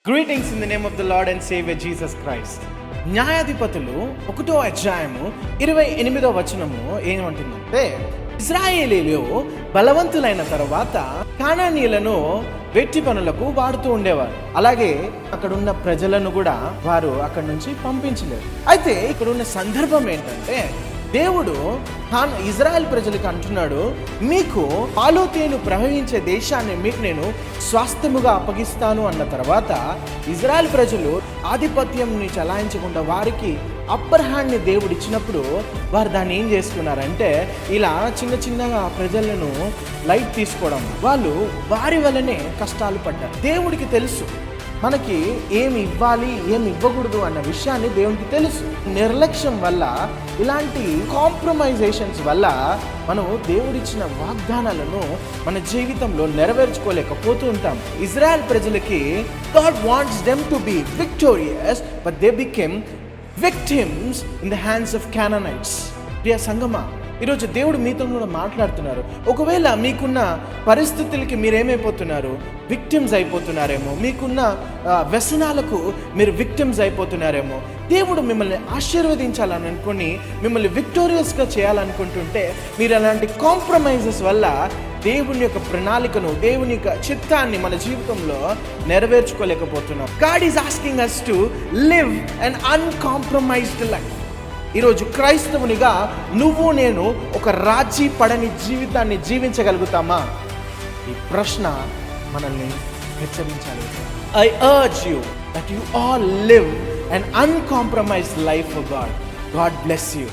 Greetings in the name of the Lord and Savior Jesus Christ. న్యాయాధిపతులు 1వ అధ్యాయము 28వ వచనము ఏమంటుందంటే, ఇశ్రాయేలీయులు బలవంతులైన తర్వాత కానానీయులను వెట్టి పనులకు వాడుతూ ఉండేవారు. అలాగే అక్కడ ఉన్న ప్రజలను కూడా వారు అక్కడి నుంచి పంపించలేరు. అయితే ఇక్కడ ఉన్న సందర్భం ఏంటంటే, దేవుడు ఇజ్రాయెల్ ప్రజలకు అంటున్నాడు, మీకు పాలు తేనె ప్రవహించే దేశాన్ని మీకు నేను స్వాస్థ్యముగా అప్పగిస్తాను అన్న తర్వాత ఇజ్రాయెల్ ప్రజలు ఆధిపత్యంని చలాయించకుండా వారికి అప్పర్ హ్యాండ్ని దేవుడు ఇచ్చినప్పుడు వారు దాన్ని ఏం చేసుకున్నారంటే, ఇలా చిన్నగా ప్రజలను లైట్ తీసుకోవడం, వాళ్ళు వారి వల్లనే కష్టాలు పడ్డారు. దేవుడికి తెలుసు మనకి ఏమి ఇవ్వాలి ఏమి ఇవ్వకూడదు అన్న విషయాన్ని దేవునికి తెలుసు. నిర్లక్ష్యం వల్ల, ఇలాంటి కాంప్రమైజేషన్స్ వల్ల మనం దేవుడిచ్చిన వాగ్దానాలను మన జీవితంలో నెరవేర్చుకోలేకపోతూ ఉంటాం. ఇజ్రాయెల్ ప్రజలకి God wants them to be victorious, but they became victims in the hands of Canaanites. ప్రియ సంగమా, ఈరోజు దేవుడు మీతో కూడా మాట్లాడుతున్నారు. ఒకవేళ మీకున్న పరిస్థితులకి మీరేమైపోతున్నారు, విక్టిమ్స్ అయిపోతున్నారేమో, మీకున్న వ్యసనాలకు మీరు విక్టిమ్స్ అయిపోతున్నారేమో. దేవుడు మిమ్మల్ని ఆశీర్వదించాలని అనుకుని మిమ్మల్ని విక్టోరియస్గా చేయాలనుకుంటుంటే మీరు అలాంటి కాంప్రమైజెస్ వల్ల దేవుని యొక్క ప్రణాళికను, దేవుని యొక్క చిత్తాన్ని మన జీవితంలో నెరవేర్చుకోలేకపోతున్నాం. God is asking us to live an uncompromised life. ఈరోజు క్రైస్తవునిగా నువ్వు నేను ఒక రాజీ పడని జీవితాన్ని జీవించగలుగుతామా? ఈ ప్రశ్న మనల్ని హెచ్చరించాలి. I urge you that you all live an uncompromised life for God. God bless you.